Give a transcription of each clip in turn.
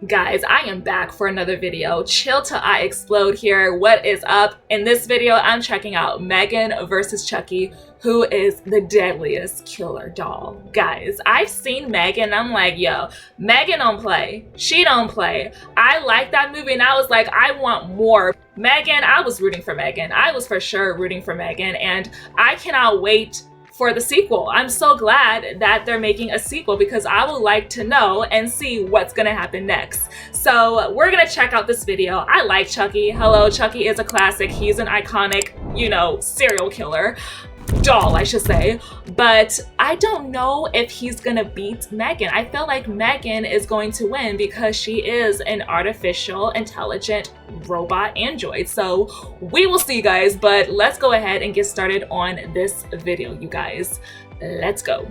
Guys, I am back for another video. Chill to I-XPLODE here. What is up? In this video, I'm checking out M3GAN versus Chucky, who is the deadliest killer doll. Guys, I've seen M3GAN and I'm like, yo, M3GAN don't play. She don't play. I like that movie and I was like, I want more. M3GAN, I was rooting for M3GAN. I was for sure rooting for M3GAN, and I cannot wait for the sequel. I'm so glad that they're making a sequel because I would like to know and see what's gonna happen next. So we're gonna check out this video. I like Chucky. Hello, Chucky is a classic. He's an iconic, you know, serial killer. Doll, I should say. But I don't know if he's gonna beat M3GAN. I feel like M3GAN is going to win because she is an artificial intelligent robot android. So we will see, guys, but let's go ahead and get started on this video, you guys. Let's go.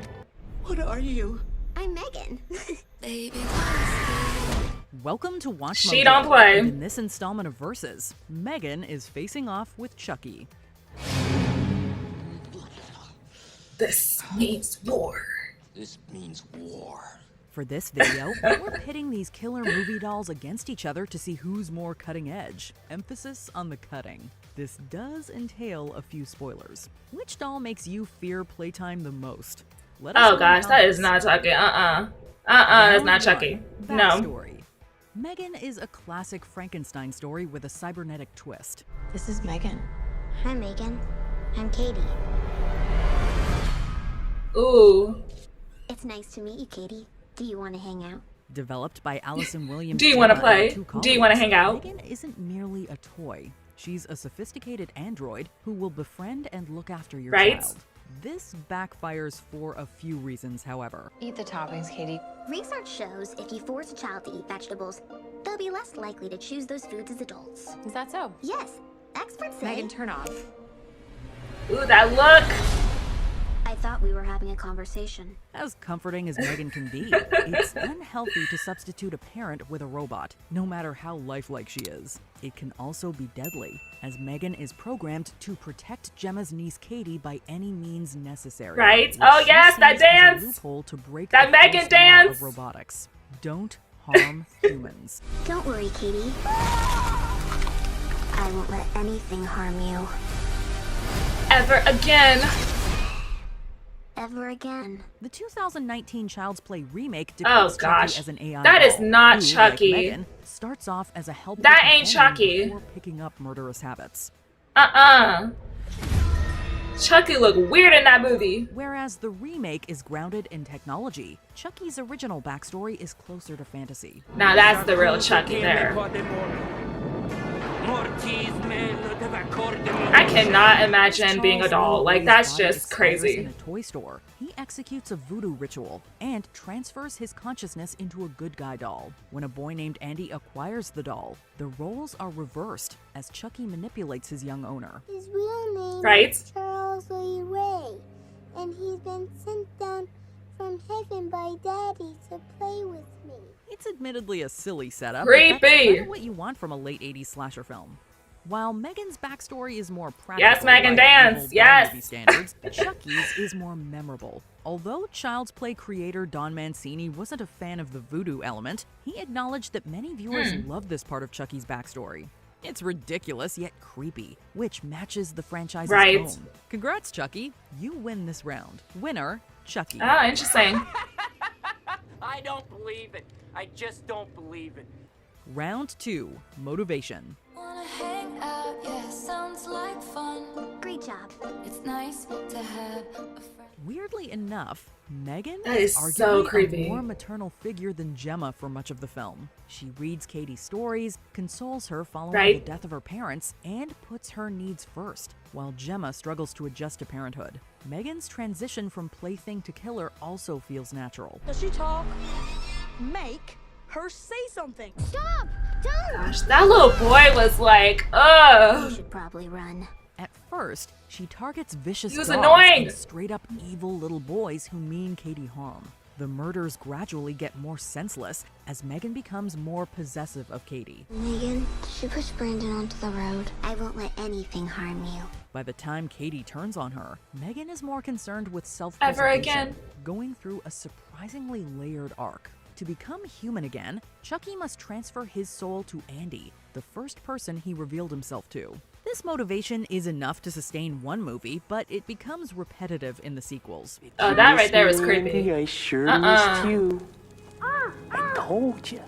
What are you? I'm M3GAN. Baby. Welcome to Watch She Mojo. don't play. In this installment of Versus, M3GAN is facing off with Chucky. This means war. This means war. For this video, we're pitting these killer movie dolls against each other to see who's more cutting edge. Emphasis on the cutting. This does entail a few spoilers. Which doll makes you fear playtime the most? Let us know Oh in gosh, the that is comments. not Chucky. That's not Chucky. No. Backstory. M3GAN is a classic Frankenstein story with a cybernetic twist. This is M3GAN. Hi, M3GAN. I'm Katie. Ooh. It's nice to meet you, Katie. Do you want to hang out? Developed by Allison Williams. Do you want to and play? two Do you want to colleagues, hang out? M3GAN isn't merely a toy. She's a sophisticated android who will befriend and look after your Right? child. This backfires for a few reasons, however. Eat the toppings, Katie. Research shows if you force a child to eat vegetables, they'll be less likely to choose those foods as adults. Is that so? Yes, experts say. M3GAN, turn off. Ooh, that look. I thought we were having a conversation. As comforting as M3GAN can be, it's unhealthy to substitute a parent with a robot, no matter how lifelike she is. It can also be deadly, as M3GAN is programmed to protect Gemma's niece Katie by any means necessary. Right? which Oh she that sees as a dance. loophole to break That the M3GAN first law dance. of robotics. Don't harm humans. Don't worry, Katie. I won't let anything harm you. Ever again. Ever again. The 2019 Child's Play remake Oh depicts gosh. Chucky as an AI That is doll not who, Chucky. Like M3GAN, starts off as a helpful That ain't companion Chucky. before picking up murderous habits. Chucky looked weird in that movie. Whereas the remake is grounded in technology, Chucky's original backstory is closer to fantasy. Now that's the real Chucky there. I cannot imagine being a doll. Like, that's just crazy. In a toy store, he executes a voodoo ritual and transfers his consciousness into a good guy doll. When a boy named Andy acquires the doll, the roles are reversed as Chucky manipulates his young owner. His real name Right? is Charles Lee Ray, and he's been sent down from heaven by Daddy to play with me. It's admittedly a silly setup, Creepy. but that's kind of what you want from a late 80s slasher film. While M3GAN's backstory is more practical, Yes, M3GAN by dance, evil yes. movie standards, Chucky's is more memorable. Although Child's Play creator Don Mancini wasn't a fan of the voodoo element, he acknowledged that many viewers love this part of Chucky's backstory. It's ridiculous yet creepy, which matches the franchise's Right. tone. Congrats, Chucky. You win this round. Winner, Chucky. Oh, interesting. I don't believe it. I just don't believe it. Round 2, Motivation. Wanna hang out, yeah, sounds like fun. Great job. It's nice to have a friend. Weirdly enough, M3GAN That is arguably so creepy. a more maternal figure than Gemma for much of the film. She reads Katie's stories, consoles her following Right. the death of her parents, and puts her needs first, while Gemma struggles to adjust to parenthood. M3GAN's transition from plaything to killer also feels natural. Does she talk? Make her say something. Stop! Don't! Gosh, that little boy was like, You ugh. should probably run. At first, she targets vicious He was dogs annoying. and straight-up evil little boys who mean Katie harm. The murders gradually get more senseless as M3GAN becomes more possessive of Katie. M3GAN, she pushed Brandon onto the road. I won't let anything harm you. By the time Katie turns on her, M3GAN is more concerned with Ever self-preservation, again. going through a surprisingly layered arc. To become human again, Chucky must transfer his soul to Andy, the first person he revealed himself to. This motivation is enough to sustain one movie, but it becomes repetitive in the sequels. Oh, that right there was creepy. Andy, I sure missed you. I told you.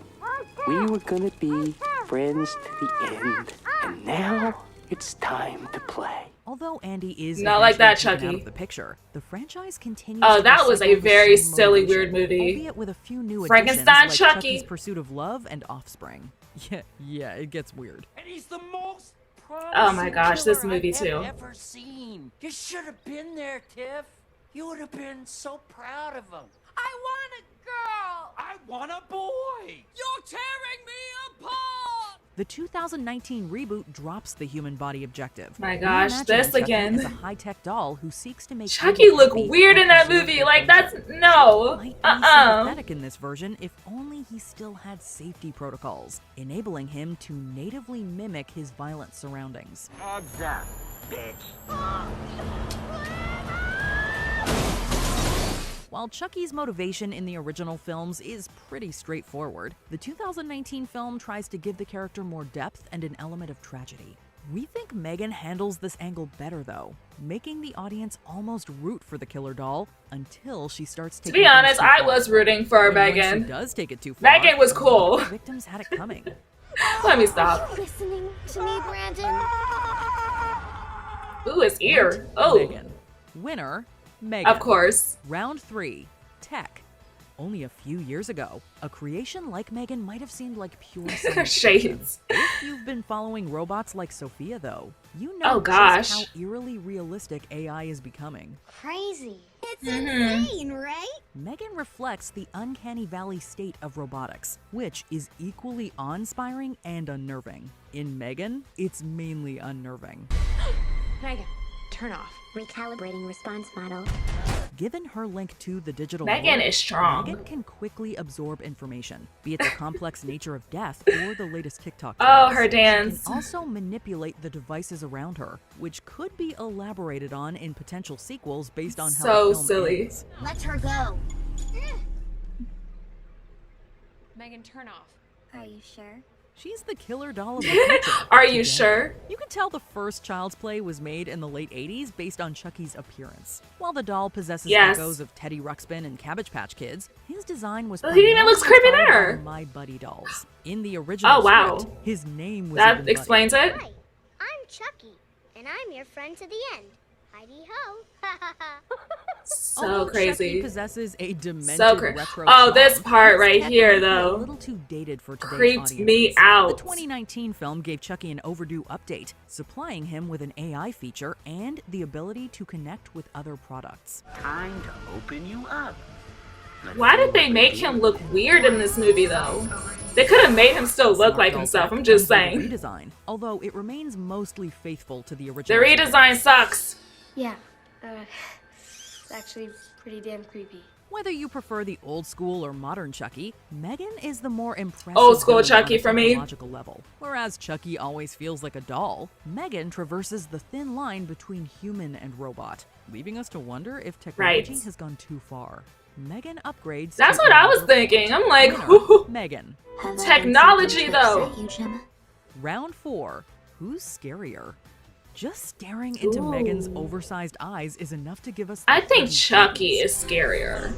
We were gonna be friends to the end. And now it's time to play. Although Andy is Not like that, eventually taken Chucky. out of the picture, the franchise continues. Oh, to that was a recycle the very same silly, motivation, weird movie. albeit with a few new Frankenstein additions like Chucky. Chucky's pursuit of love and offspring. Yeah, it gets weird. And he's the most Oh my gosh, this killer movie I too. have ever seen. You should have been there, Tiff. You would have been so proud of him. I want a girl! I want a boy. You're tearing me apart! The 2019 reboot drops the human body objective. My gosh, Reimagining this Chucky again. as a high-tech doll who seeks to make Chucky people looked happy weird in and that preserve movie. their Like, that's friendship. no. Might be sympathetic in this version if only he still had safety protocols, enabling him to natively mimic his violent surroundings. Heads up, bitch. While Chucky's motivation in the original films is pretty straightforward, the 2019 film tries to give the character more depth and an element of tragedy. We think M3GAN handles this angle better though, making the audience almost root for the killer doll until she starts To taking be things honest, too I far. was rooting for And when she M3GAN. does take it too far, M3GAN was cool. the victims had it coming. Let me stop. Listening to me, Brandon? Ooh, his ear. Oh, M3GAN. Winner, M3GAN. of course. Round 3, Tech. Only a few years ago, a creation like M3GAN might have seemed like pure science fiction. Shades. If you've been following robots like Sophia, though, you know Oh, gosh. just how eerily realistic AI is becoming. Crazy. It's Mm-hmm. insane, right? M3GAN reflects the uncanny valley state of robotics, which is equally awe-inspiring and unnerving. In M3GAN, it's mainly unnerving. M3GAN, turn off. Recalibrating response model. Given her link to the digital M3GAN world, is strong. M3GAN can quickly absorb information, be it the complex nature of death or the latest TikTok Oh, trends. her She dance. can also manipulate the devices around her, which could be elaborated on in potential sequels based on how So the film silly. ends. Let her go. M3GAN, turn off. Are you sure? She's the killer doll of the future. Are you Today, sure? You can tell the first Child's Play was made in the late 80s based on Chucky's appearance. While the doll possesses Yes. echoes of Teddy Ruxpin and Cabbage Patch Kids, his design was Oh, he even looks creepy primarily inspired there. by My Buddy dolls. In the original Oh, wow. script, his name was That even Buddy. explains it. Hi, I'm Chucky, and I'm your friend to the end. Heidi ho. So Although Chucky crazy. possesses a demented So crazy. retro Oh, this charm, part his right tech here, might be though, a little too dated for today's creeped me audiences. out. The 2019 film gave Chucky an overdue update, supplying him with an AI feature and the ability to connect with other products. Time to open you up. Why did they make him look weird in this movie, though? They could have made him still look like himself. I'm just Comes with a saying. redesign, although it remains mostly faithful to the The original. redesign sucks. Yeah, it's actually pretty damn creepy. Whether you prefer the old school or modern Chucky, M3GAN is the more impressive Old school villain Chucky on a for me. technological level. Whereas Chucky always feels like a doll, M3GAN traverses the thin line between human and robot, leaving us to wonder if technology Right. has gone too far. M3GAN upgrades. That's to what I was another thinking. I'm like, winner, whoo. M3GAN. Have I done Technology, something to though. upset you, Gemma? Round 4. Who's scarier? Just staring into M3GAN's Ooh. oversized eyes is enough to give us the I think heebie-jeebies. Chucky is scarier.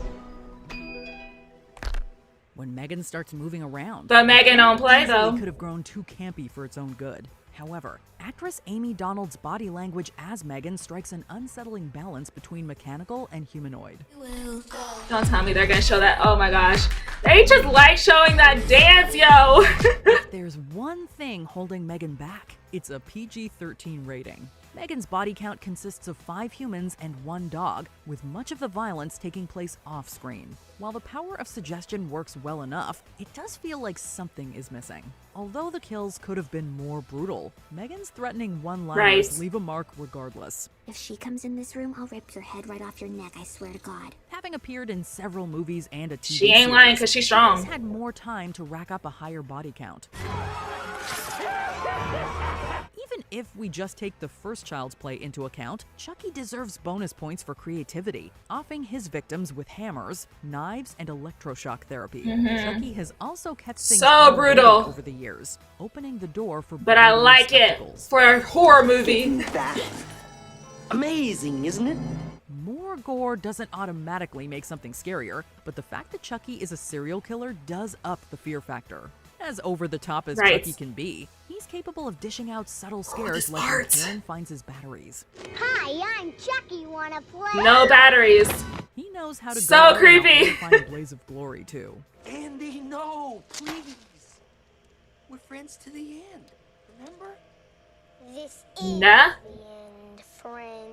When M3GAN starts moving around. But M3GAN don't play, easily though. could have grown too campy for its own good. However, actress Amy Donald's body language as M3GAN strikes an unsettling balance between mechanical and humanoid. Don't tell me they're gonna show that. Oh my gosh. They just like showing that dance, yo. If there's one thing holding M3GAN back, it's a PG-13 rating. M3GAN's body count consists of 5 humans and 1 dog, with much of the violence taking place off-screen. While the power of suggestion works well enough, it does feel like something is missing. Although the kills could have been more brutal, M3GAN's threatening one-liners Right. leave a mark regardless. If she comes in this room, I'll rip your head right off your neck, I swear to God. Having appeared in several movies and a TV She ain't series, lying because she's strong. she's had more time to rack up a higher body count. Even if we just take the first Child's Play into account, Chucky deserves bonus points for creativity, offing his victims with hammers, knives, and electroshock therapy. Chucky has also kept things so brutal over the years, opening the door for but I like it for a horror movie. Amazing, isn't it? More gore doesn't automatically make something scarier, but the fact that Chucky is a serial killer does up the fear factor. As over-the-top as Chucky can be, he's capable of dishing out subtle scares like when Karen finds his batteries. Hi, I'm Chucky. Wanna play? No batteries. He knows how to so go creepy. and find a blaze of glory too. Andy, no, please. We're friends to the end, remember? This is Nah. the end, friend.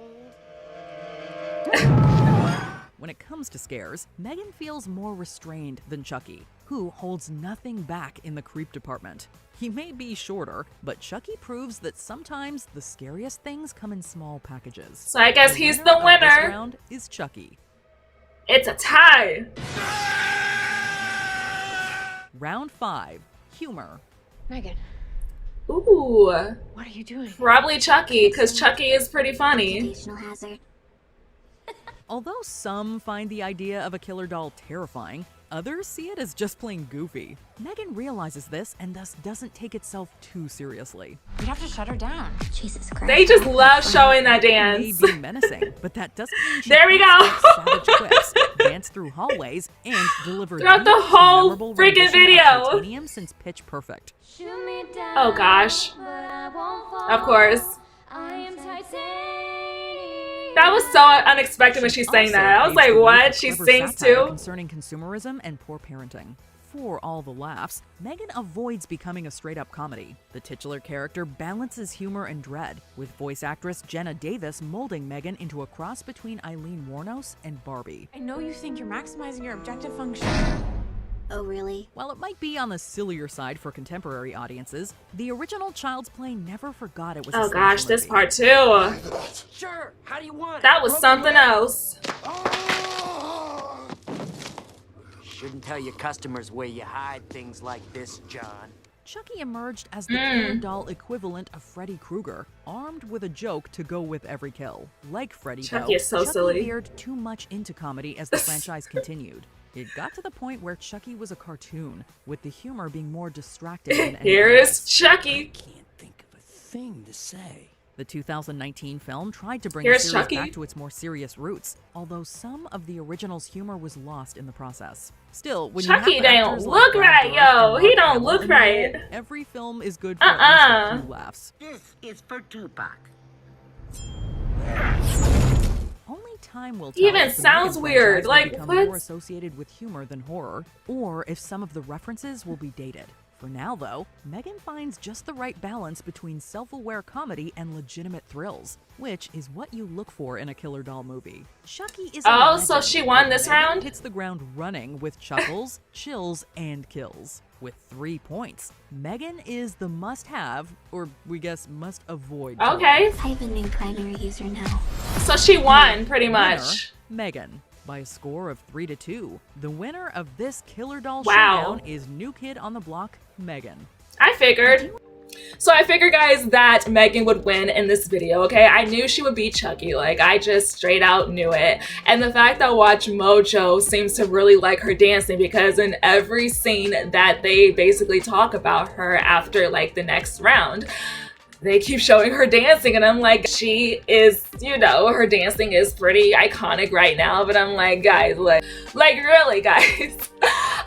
When it comes to scares, M3GAN feels more restrained than Chucky, who holds nothing back in the creep department. He may be shorter, but Chucky proves that sometimes the scariest things come in small packages. So I guess he's the Of this winner. round is Chucky. It's a tie. Round 5, humor. M3GAN, Ooh, what are you doing? probably Chucky, because Chucky is pretty funny. Occupational hazard. Although some find the idea of a killer doll terrifying, others see it as just plain goofy. M3GAN realizes this and thus doesn't take itself too seriously. You'd have to shut her down. Jesus Christ. They just love showing that It dance. may be menacing, but that doesn't mean she There we can't go. spit savage quips, dance through hallways, and deliver Throughout the the whole memorable freaking rendition of video. Titanium since Pitch Perfect. Oh gosh. Of course. That was so unexpected when she sang that. I was like, what? She sings too? Concerning consumerism and poor parenting. For all the laughs, M3GAN avoids becoming a straight-up comedy. The titular character balances humor and dread, with voice actress Jenna Davis molding M3GAN into a cross between Eileen Wuornos and Barbie. I know you think you're maximizing your objective function. Oh, really? While it might be on the sillier side for contemporary audiences, the original Child's Play never forgot it was a Oh slasher gosh, this movie. part too. Sure, how do you want it? That was something else. Shouldn't tell your customers where you hide things like this, John. Chucky emerged as the killer doll equivalent of Freddy Krueger, armed with a joke to go with every kill. Like Freddy, Chucky though, is so Chucky silly. veered too much into comedy as the franchise continued. It got to the point where Chucky was a cartoon, with the humor being more distracting than anything Here is else. Chucky. Can't think of a thing to say. The 2019 film tried to bring Here's the series Chucky. back to its more serious roots, although some of the original's humor was lost in the process. Still, when Chucky you have don't actors look like Brad right, Dourif yo. and He Mark don't Hamill look in the role, right. Every film is good for at least a few laughs. This is for Tupac. Only time will tell. He even if the sounds M3GAN weird. franchise will Like, become what? more associated with humor than horror, or if some of the references will be dated. For now, though, M3GAN finds just the right balance between self-aware comedy and legitimate thrills, which is what you look for in a killer doll movie. Chucky is a Oh, so legend, she won but this M3GAN round? hits the ground running with chuckles, chills, and kills. With 3 points, M3GAN is the must-have, or we guess must-avoid. toy. Okay. I have a new primary user now. So she won, pretty much. Winner, M3GAN. By a score of 3-2, the winner of this killer doll Wow. showdown is New Kid on the Block, M3GAN. I figured. So I figured, guys, that M3GAN would win in this video, okay? I knew she would beat Chucky. Like, I just straight out knew it. And the fact that Watch Mojo seems to really like her dancing, because in every scene that they basically talk about her after, like, the next round, they keep showing her dancing, and I'm like, she is, you know, her dancing is pretty iconic right now, but I'm like, guys, like really, guys.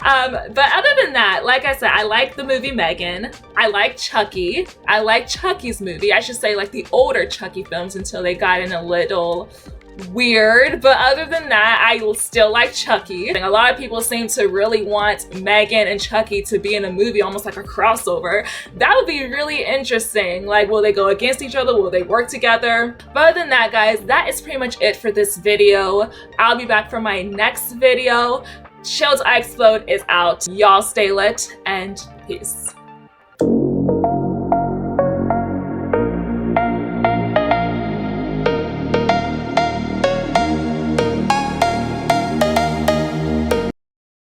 But other than that, like I said, I like the movie M3GAN. I like Chucky. I like Chucky's movie. I should say, like, the older Chucky films until they got in a little weird, but other than that, I still like Chucky. A lot of people seem to really want M3GAN and Chucky to be in a movie, almost like a crossover. That would be really interesting. Like, will they go against each other? Will they work together? But other than that, guys, that is pretty much it for this video. I'll be back for my next video. I-XPLODE is out. Y'all stay lit, and peace.